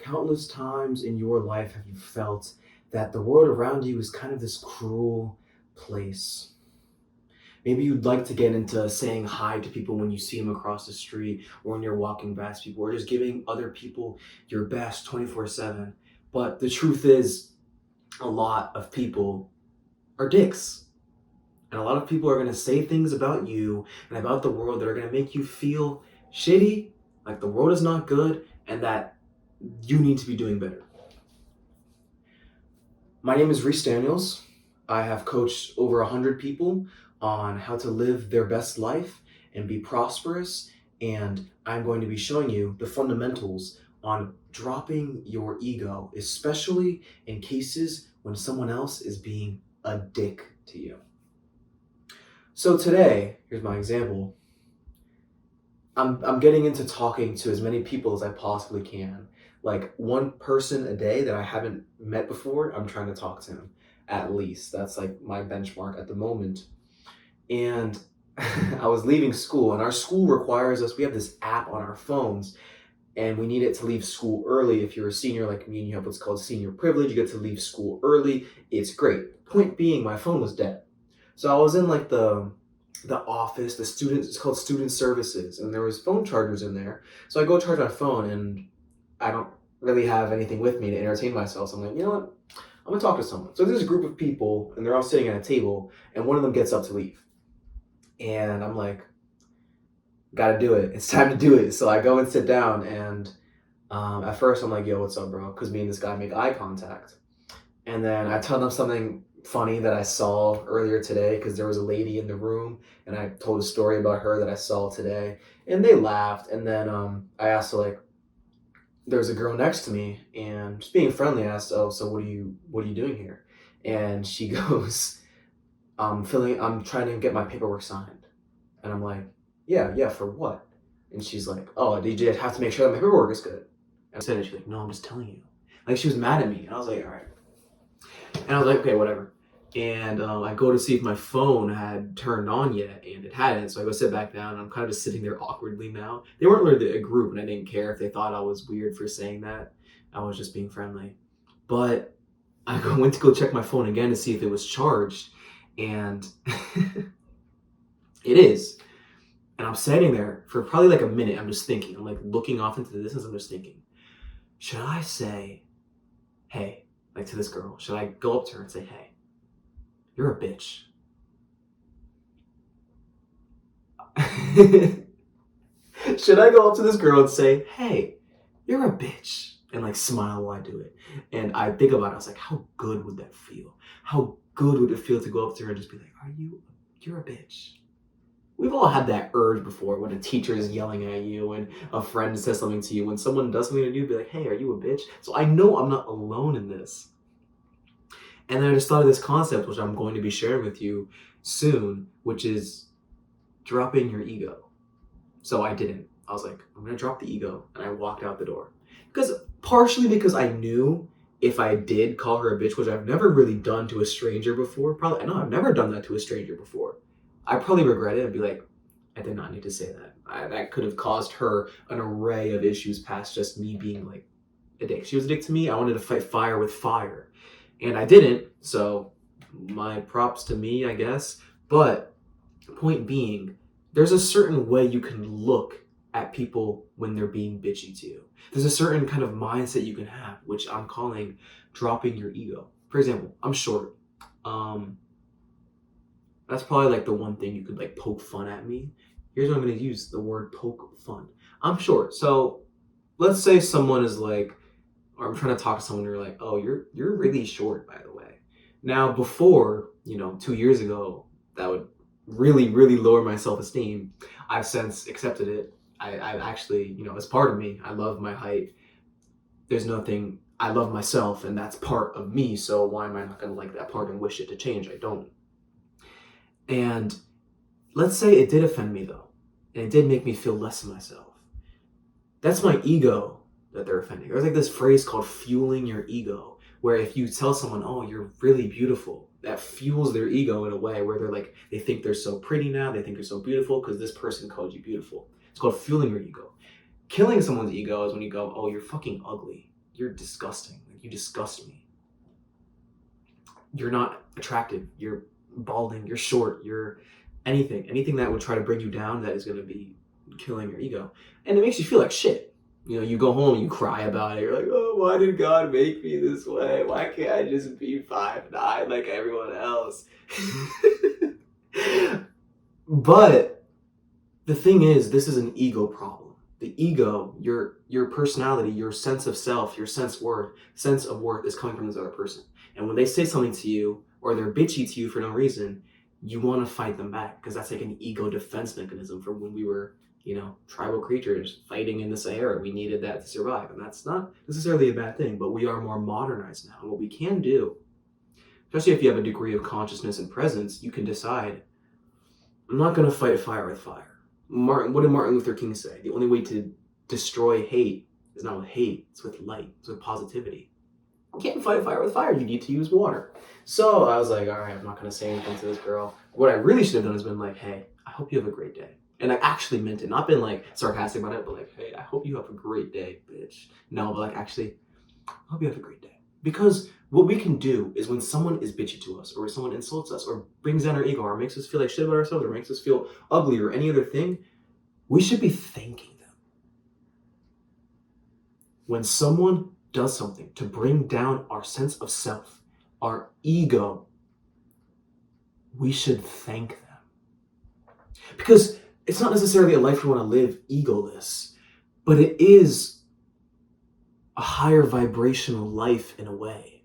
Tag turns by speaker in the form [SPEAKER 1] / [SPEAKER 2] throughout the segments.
[SPEAKER 1] Countless times in your life have you felt that the world around you is kind of this cruel place. Maybe you'd like to get into saying hi to people when you see them across the street or when you're walking past people or just giving other people your best 24/7. But the truth is, a lot of people are dicks. And a lot of people are going to say things about you and about the world that are going to make you feel shitty, like the world is not good, and that you need to be doing better. My name is Reece Daniels. I have coached over 100 people on how to live their best life and be prosperous. And I'm going to be showing you the fundamentals on dropping your ego, especially in cases when someone else is being a dick to you. So today, here's my example. I'm getting into talking to as many people as I possibly can. Like one person a day that I haven't met before, I'm trying to talk to him at least. That's like my benchmark at the moment. And I was leaving school, and our school requires us, we have this app on our phones, and we need it to leave school early. If you're a senior like me and you have what's called senior privilege, you get to leave school early. It's great. Point being, my phone was dead. So I was in like the office, the students, it's called student services, and there was phone chargers in there. So I go charge my phone, and I don't really have anything with me to entertain myself. So I'm like, you know what? I'm gonna talk to someone. So there's a group of people, and they're all sitting at a table, and one of them gets up to leave. And I'm like, gotta do it. It's time to do it. So I go and sit down, and at first I'm like, yo, what's up, bro? Because me and this guy make eye contact. And then I tell them something funny that I saw earlier today because there was a lady in the room, and I told a story about her that I saw today, and they laughed. And then I asked her, like, there's a girl next to me, and just being friendly, I asked, oh, so what are you doing here? And she goes, I'm trying to get my paperwork signed. And I'm like, yeah, for what? And she's like, oh, did you have to make sure that my paperwork is good? And I said, and she's like, no, I'm just telling you. Like, she was mad at me, and I was like, all right. And I was like, okay, whatever. And I go to see if my phone had turned on yet, and it hadn't. So I go sit back down, and I'm kind of just sitting there awkwardly now. They weren't really a group, and I didn't care if they thought I was weird for saying that. I was just being friendly. But went to go check my phone again to see if it was charged, and it is. And I'm sitting there for probably like a minute. I'm just thinking. I'm like looking off into the distance. I'm just thinking, should I say, hey, like to this girl? Should I go up to her and say, hey, you're a bitch? Should I go up to this girl and say, hey, you're a bitch? And like smile while I do it. And I think about it. I was like, how good would that feel? How good would it feel to go up to her and just be like, you're a bitch? We've all had that urge before when a teacher is yelling at you and a friend says something to you. When someone does something to you, be like, hey, are you a bitch? So I know I'm not alone in this. And then I just thought of this concept, which I'm going to be sharing with you soon, which is dropping your ego. So I didn't. I was like, I'm going to drop the ego. And I walked out the door. Partially because I knew if I did call her a bitch, which I've never really done to a stranger before, I've never done that to a stranger before. I probably regret it and be like, I did not need to say that. That could have caused her an array of issues past just me being like a dick. She was a dick to me. I wanted to fight fire with fire. And I didn't. So my props to me, I guess. But point being, there's a certain way you can look at people when they're being bitchy to you. There's a certain kind of mindset you can have, which I'm calling dropping your ego. For example, I'm short. That's probably like the one thing you could like poke fun at me. Here's what I'm going to use, the word poke fun. I'm short. So let's say someone is like, or I'm trying to talk to someone and you're like, oh, you're really short, by the way. Now, before, 2 years ago, that would really, really lower my self-esteem. I've since accepted it. I actually, it's part of me. I love my height. I love myself, and that's part of me. So why am I not going to like that part and wish it to change? I don't. And let's say it did offend me, though, and it did make me feel less of myself. That's my ego that they're offending. There's like this phrase called fueling your ego, where if you tell someone, oh, you're really beautiful, that fuels their ego in a way where they're like, they think they're so pretty now, they think they're so beautiful because this person called you beautiful. It's called fueling your ego. Killing someone's ego is when you go, oh, you're fucking ugly. you're disgusting. Like, you disgust me. You're not attractive. You're balding. You're short. You're anything that would try to bring you down, that is going to be killing your ego. And it makes you feel like shit. You know, you go home, you cry about it. You're like, oh, why did God make me this way? Why can't I just be 5'9" like everyone else? But the thing is, this is an ego problem. The ego, your personality, your sense of self, your sense of worth is coming from this other person. And when they say something to you, or they're bitchy to you for no reason, you want to fight them back, because that's like an ego defense mechanism from when we were, tribal creatures fighting in the Sahara. We needed that to survive. And that's not necessarily a bad thing, but we are more modernized now. And what we can do, especially if you have a degree of consciousness and presence, you can decide, I'm not going to fight fire with fire. What did Martin Luther King say? The only way to destroy hate is not with hate, it's with light, it's with positivity. You can't fight fire with fire, you need to use water. So I was like, all right, I'm not going to say anything to this girl. What I really should have done is been like, hey, I hope you have a great day. And I actually meant it, not been like sarcastic about it, but like, hey, I hope you have a great day, bitch. No, but like, actually, I hope you have a great day. Because what we can do is, when someone is bitchy to us, or someone insults us, or brings down our ego, or makes us feel like shit about ourselves, or makes us feel ugly, or any other thing, we should be thanking them. When someone does something to bring down our sense of self, our ego, we should thank them. Because it's not necessarily a life we want to live egoless, but it is a higher vibrational life in a way.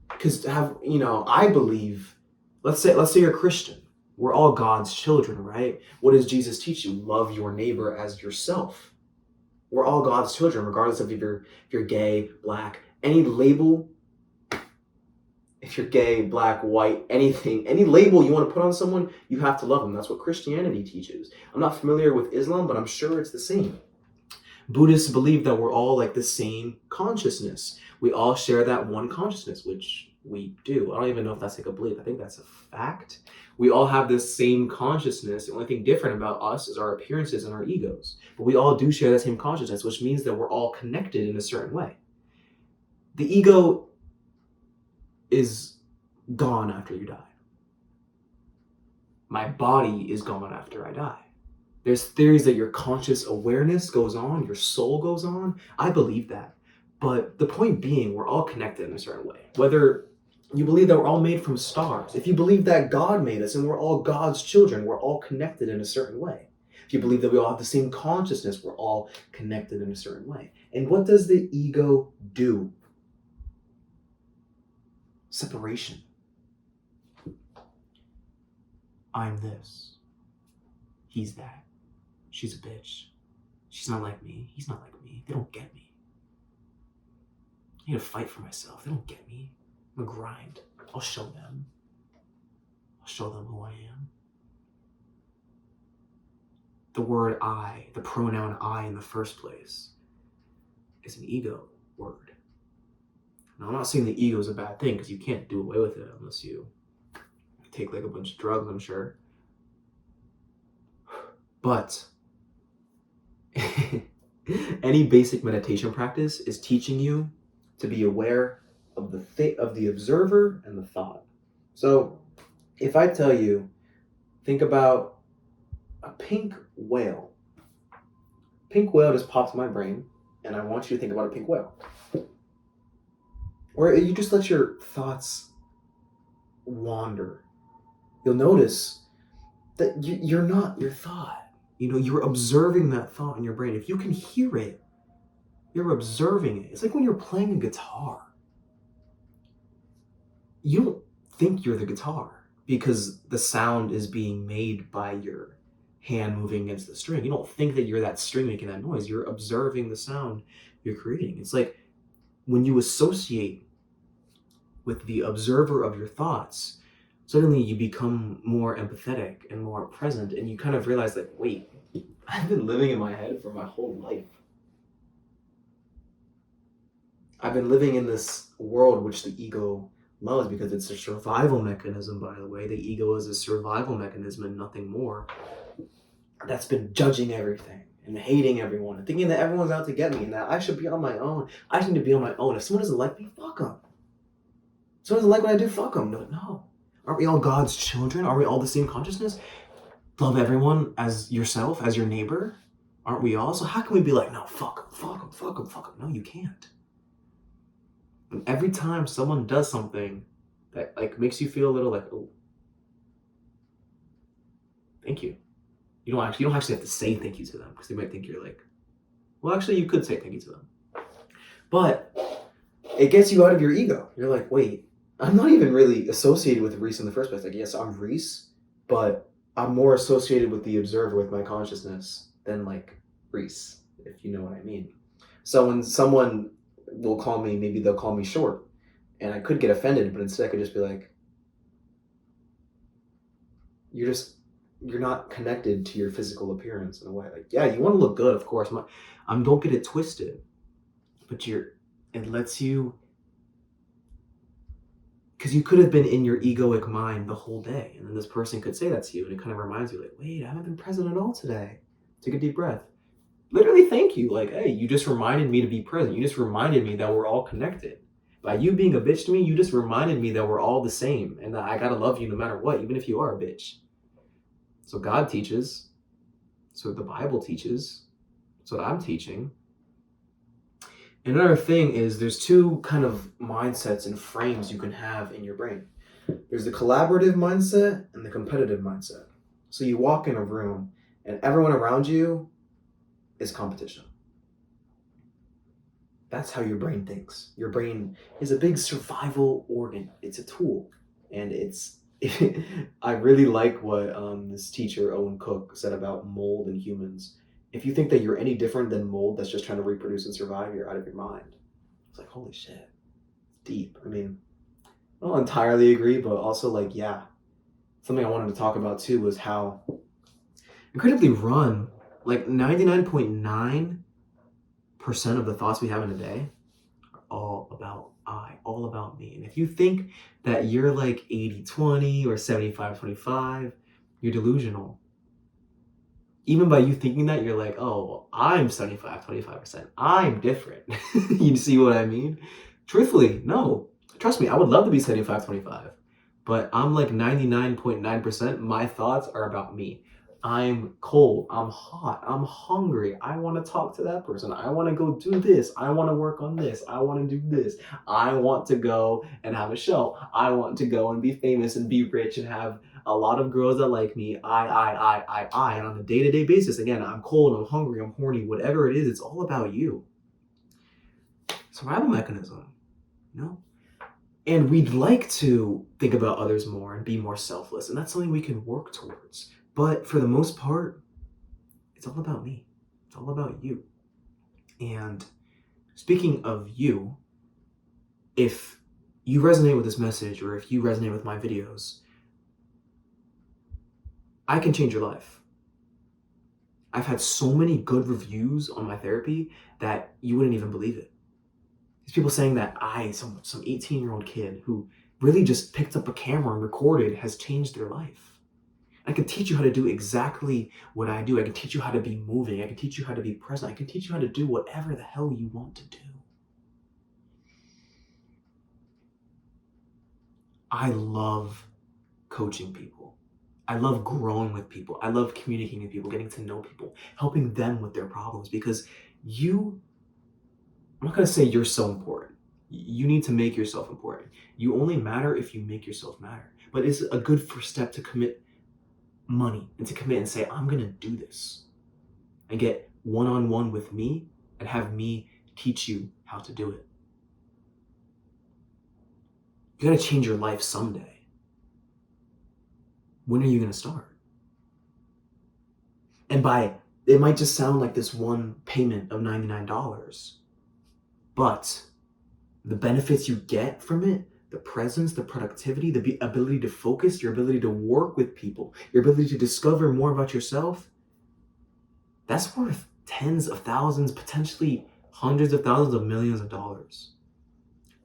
[SPEAKER 1] Because I believe, let's say you're a Christian. We're all God's children, right? What does Jesus teach you? Love your neighbor as yourself. We're all God's children, regardless of if you're gay, black, any label. If you're gay, black, white, anything, any label you want to put on someone, you have to love them. That's what Christianity teaches. I'm not familiar with Islam, but I'm sure it's the same. Buddhists believe that we're all like the same consciousness. We all share that one consciousness, which we do. I don't even know if that's like a belief. I think that's a fact. We all have this same consciousness. The only thing different about us is our appearances and our egos. But we all do share that same consciousness, which means that we're all connected in a certain way. The ego is gone after you die. My body is gone after I die. There's theories that your conscious awareness goes on, your soul goes on. I believe that. But the point being, we're all connected in a certain way. Whether you believe that we're all made from stars, if you believe that God made us and we're all God's children, we're all connected in a certain way. If you believe that we all have the same consciousness, we're all connected in a certain way. And what does the ego do? Separation. I'm this. He's that. She's a bitch. She's not like me. He's not like me. They don't get me. I need to fight for myself. They don't get me. I'm gonna grind. I'll show them. I'll show them who I am. The word I, the pronoun I in the first place, is an ego word. Now, I'm not saying the ego is a bad thing, because you can't do away with it unless you take like a bunch of drugs, I'm sure. But any basic meditation practice is teaching you to be aware of the observer and the thought. So if I tell you, think about a pink whale. Pink whale just popped in my brain, and I want you to think about a pink whale. Or you just let your thoughts wander. You'll notice that you're not your thought. You're observing that thought in your brain. If you can hear it, you're observing it. It's like when you're playing a guitar. You don't think you're the guitar because the sound is being made by your hand moving against the string. You don't think that you're that string making that noise. You're observing the sound you're creating. It's like when you associate with the observer of your thoughts, suddenly you become more empathetic and more present, and you kind of realize that, wait, I've been living in my head for my whole life. I've been living in this world which the ego loves because it's a survival mechanism, by the way. The ego is a survival mechanism and nothing more. That's been judging everything and hating everyone and thinking that everyone's out to get me and that I should be on my own. I just need to be on my own. If someone doesn't like me, fuck them. If someone doesn't like what I do, fuck them. No. Aren't we all God's children? Are we all the same consciousness? Love everyone as yourself, as your neighbor. Aren't we all? So how can we be like, no, fuck them. No, you can't. And every time someone does something that like makes you feel a little like, oh, thank you. You don't actually have to say thank you to them because they might think you're like, well, actually you could say thank you to them. But it gets you out of your ego. You're like, wait, I'm not even really associated with Reece in the first place. Like, yes, I'm Reece, but I'm more associated with the observer, with my consciousness than like Reece, if you know what I mean. So when someone will call me, maybe they'll call me short, and I could get offended, but instead I could just be like, you're not connected to your physical appearance in a way. Like, yeah, you want to look good, of course. Don't get it twisted, but it lets you, because you could have been in your egoic mind the whole day, and then this person could say that to you, and it kind of reminds you, like, wait, I haven't been present at all today. Take a deep breath. Literally, thank you. Like, hey, you just reminded me to be present. You just reminded me that we're all connected. By you being a bitch to me, you just reminded me that we're all the same, and that I gotta love you no matter what, even if you are a bitch. So God teaches, so the Bible teaches, so what I'm teaching. Another thing is there's two kind of mindsets and frames you can have in your brain. There's the collaborative mindset and the competitive mindset. So you walk in a room and everyone around you is competition. That's how your brain thinks. Your brain is a big survival organ. It's a tool. And I really like what this teacher, Owen Cook, said about mold and humans. If you think that you're any different than mold that's just trying to reproduce and survive, you're out of your mind. It's like, holy shit. Deep. I mean, I don't entirely agree, but also like, yeah. Something I wanted to talk about too was how incredibly like 99.9% of the thoughts we have in a day are all about me. And if you think that you're like 80-20 or 75-25, you're delusional. Even by you thinking that, you're like, oh, I'm 75-25%. I'm different. You see what I mean? Truthfully, no. Trust me, I would love to be 75-25. But I'm like 99.9%. My thoughts are about me. I'm cold. I'm hot. I'm hungry. I want to talk to that person. I want to go do this. I want to work on this. I want to do this. I want to go and have a show. I want to go and be famous and be rich and have a lot of girls that like me. I. And on a day-to-day basis, again, I'm cold, I'm hungry, I'm horny, whatever it is, it's all about you. Survival mechanism, you know? And we'd like to think about others more and be more selfless. And that's something we can work towards. But for the most part, it's all about me. It's all about you. And speaking of you, if you resonate with this message or if you resonate with my videos, I can change your life. I've had so many good reviews on my therapy that you wouldn't even believe it. These people saying that some 18-year-old kid who really just picked up a camera and recorded has changed their life. I can teach you how to do exactly what I do. I can teach you how to be moving. I can teach you how to be present. I can teach you how to do whatever the hell you want to do. I love coaching people. I love growing with people. I love communicating with people, getting to know people, helping them with their problems, because I'm not going to say you're so important. You need to make yourself important. You only matter if you make yourself matter. But it's a good first step to commit money and to commit and say, I'm going to do this and get one-on-one with me and have me teach you how to do it. You got to change your life someday. When are you going to start? And it might just sound like this one payment of $99, but the benefits you get from it, the presence, the productivity, the ability to focus, your ability to work with people, your ability to discover more about yourself, that's worth tens of thousands, potentially hundreds of thousands of millions of dollars.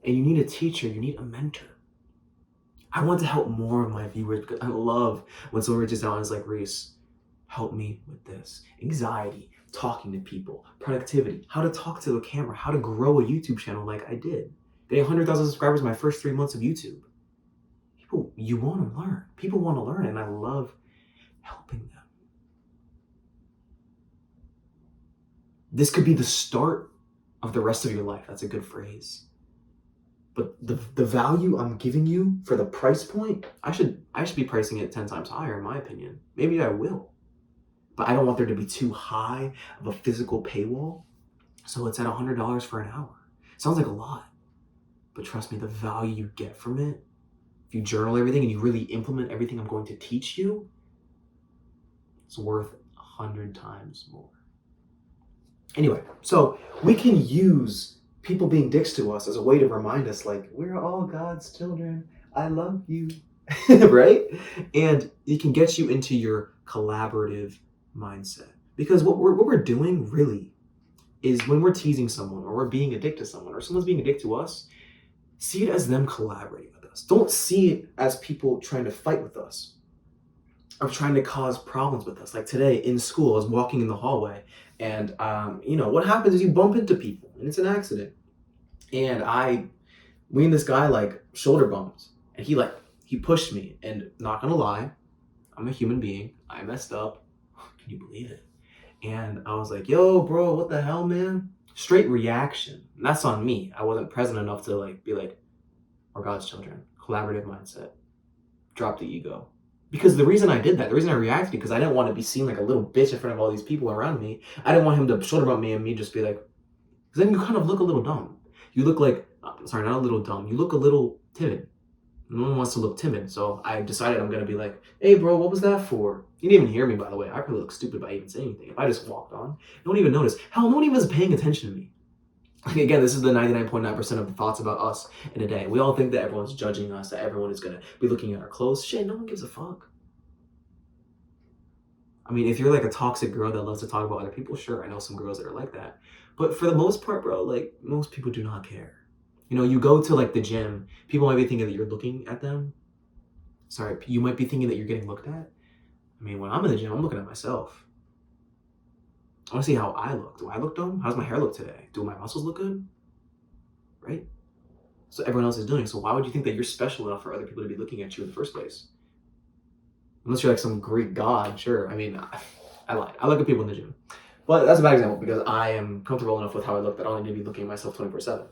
[SPEAKER 1] And you need a teacher, you need a mentor. I want to help more of my viewers because I love when someone reaches out and is like, Reece, help me with this. Anxiety, talking to people, productivity, how to talk to the camera, how to grow a YouTube channel like I did. Getting 100,000 subscribers my first 3 months of YouTube. People, you want to learn. People want to learn, and I love helping them. This could be the start of the rest of your life. That's a good phrase. But the value I'm giving you for the price point, I should be pricing it 10 times higher, in my opinion. Maybe I will. But I don't want there to be too high of a physical paywall. So it's at $100 for an hour. Sounds like a lot. But trust me, the value you get from it, if you journal everything and you really implement everything I'm going to teach you, it's worth 100 times more. Anyway, so we can use people being dicks to us as a way to remind us, like, we're all God's children. I love you, right? And it can get you into your collaborative mindset. Because what we're doing really is when we're teasing someone or we're being a dick to someone or someone's being a dick to us, see it as them collaborating with us. Don't see it as people trying to fight with us or trying to cause problems with us. Like today in school, I was walking in the hallway and, what happens is you bump into people and it's an accident. And me and this guy shoulder bumped and he pushed me, and not gonna lie, I'm a human being. I messed up. Can you believe it? And I was like, yo, bro, what the hell, man? Straight reaction. And that's on me. I wasn't present enough to be like, we're God's children. Collaborative mindset. Drop the ego. Because the reason I did that, the reason I reacted, because I didn't want to be seen like a little bitch in front of all these people around me. I didn't want him to shoulder bump me and me just be like, because then you kind of look a little dumb. You look like, sorry, not a little dumb. You look a little timid. No one wants to look timid. So I decided I'm going to be like, hey, bro, what was that for? You didn't even hear me, by the way. I probably look stupid by even saying anything. If I just walked on, no one even noticed. Hell, no one even is paying attention to me. Again, this is the 99.9% of the thoughts about us in a day. We all think that everyone's judging us, that everyone is going to be looking at our clothes. Shit, no one gives a fuck. I mean, if you're like a toxic girl that loves to talk about other people, sure, I know some girls that are like that. But for the most part, bro, most people do not care. You go to the gym, people might be thinking that you're looking at them. Sorry, you might be thinking that you're getting looked at. I mean, when I'm in the gym, I'm looking at myself. I want to see how I look. Do I look dumb? How does my hair look today? Do my muscles look good? Right? So everyone else is doing. So why would you think that you're special enough for other people to be looking at you in the first place? Unless you're like some Greek god, sure. I mean, I look at people in the gym. But that's a bad example because I am comfortable enough with how I look that I don't need to be looking at myself 24/7.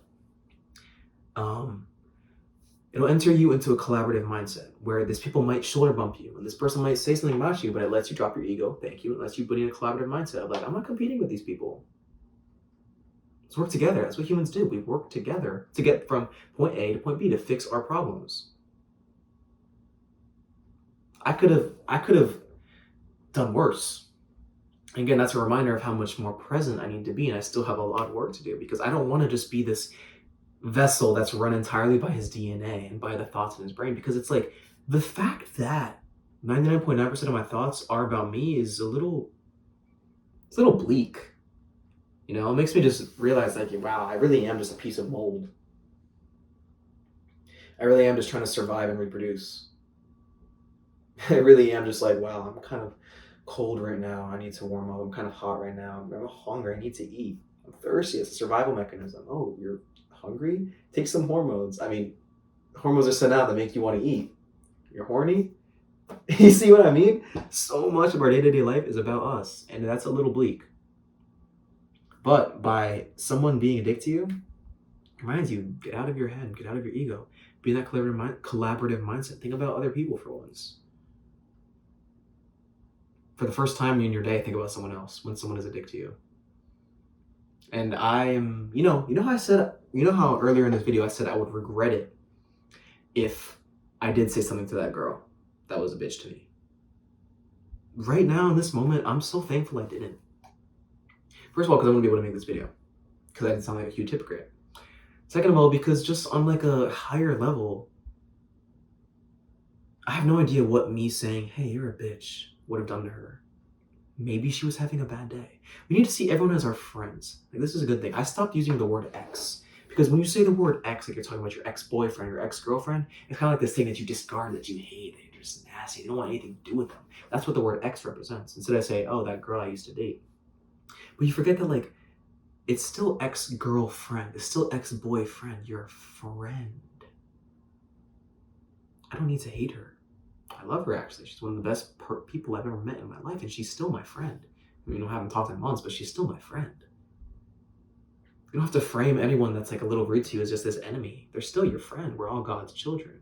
[SPEAKER 1] It'll enter you into a collaborative mindset where these people might shoulder bump you and this person might say something about you, but it lets you drop your ego. Thank you. It lets you put in a collaborative mindset of I'm not competing with these people. Let's work together. That's what humans do. We work together to get from point A to point B to fix our problems. I could have done worse. Again, that's a reminder of how much more present I need to be, and I still have a lot of work to do because I don't want to just be this vessel that's run entirely by his DNA and by the thoughts in his brain, because it's the fact that 99.9% of my thoughts are about me is a little bleak. It makes me just realize wow, I really am just a piece of mold. I really am just trying to survive and reproduce. I really am just wow, I'm kind of cold right now. I need to warm up. I'm kind of hot right now. I'm hungry. I need to eat. I'm thirsty. It's a survival mechanism. Oh, you're hungry? Take some hormones. I mean, hormones are sent out that make you want to eat. You're horny? You see what I mean? So much of our day-to-day life is about us, and that's a little bleak. But by someone being a dick to you, it reminds you, get out of your head, get out of your ego. Be in that collaborative mindset. Think about other people for once. For the first time in your day, think about someone else when someone is a dick to you. And I am, how earlier in this video I said I would regret it if I did say something to that girl that was a bitch to me. Right now, in this moment, I'm so thankful I didn't. First of all, because I want to be able to make this video, because I didn't sound like a huge hypocrite. Second of all, because just on a higher level, I have no idea what me saying, hey, you're a bitch, would have done to her. Maybe she was having a bad day. We need to see everyone as our friends. This is a good thing. I stopped using the word ex, because when you say the word ex, you're talking about your ex-boyfriend, your ex-girlfriend, it's kind of like this thing that you discard, that you hate, that you're just nasty, you don't want anything to do with them. That's what the word ex represents. Instead I say, oh, that girl I used to date. But you forget that, like, it's still ex-girlfriend. It's still ex-boyfriend. You're a friend. I don't need to hate her. I love her, actually. She's one of the best people I've ever met in my life, and she's still my friend. I mean, I haven't talked in months, but she's still my friend. You don't have to frame anyone that's like a little rude to you as just this enemy. They're still your friend. We're all God's children.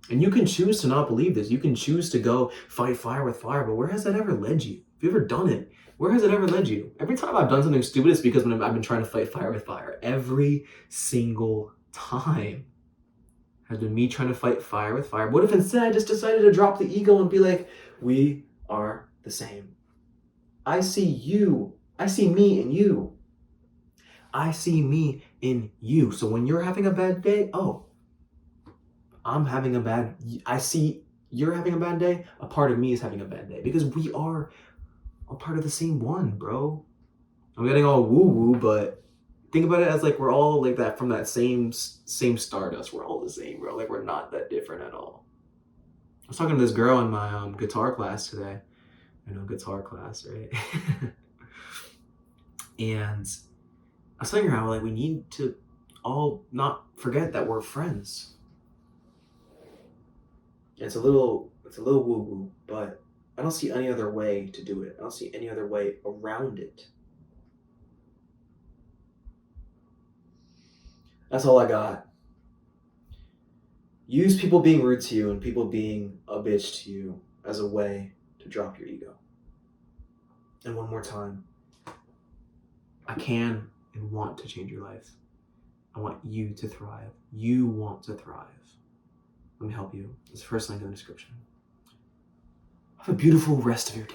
[SPEAKER 1] And you can choose to not believe this. You can choose to go fight fire with fire, but where has that ever led you? Have you ever done it? Where has it ever led you? Every time I've done something stupid, it's because I've been trying to fight fire with fire. Every single time has been me trying to fight fire with fire. What if instead I just decided to drop the ego and be like, we are the same. I see you. I see me in you. I see me in you. So when you're having a bad day, I see you're having a bad day, a part of me is having a bad day. Because we are a part of the same one, bro. I'm getting all woo-woo, but think about it as like we're all like that from that same stardust. We're all the same, bro. Like we're not that different at all. I was talking to this girl in my guitar class today. Guitar class, right? And I was telling her how like we need to all not forget that we're friends. It's a little woo-woo, but I don't see any other way to do it. I don't see any other way around it. That's all I got. Use people being rude to you and people being a bitch to you as a way to drop your ego. And one more time, I can and want to change your life. I want you to thrive. You want to thrive. Let me help you. It's the first link in the description. Have a beautiful rest of your day.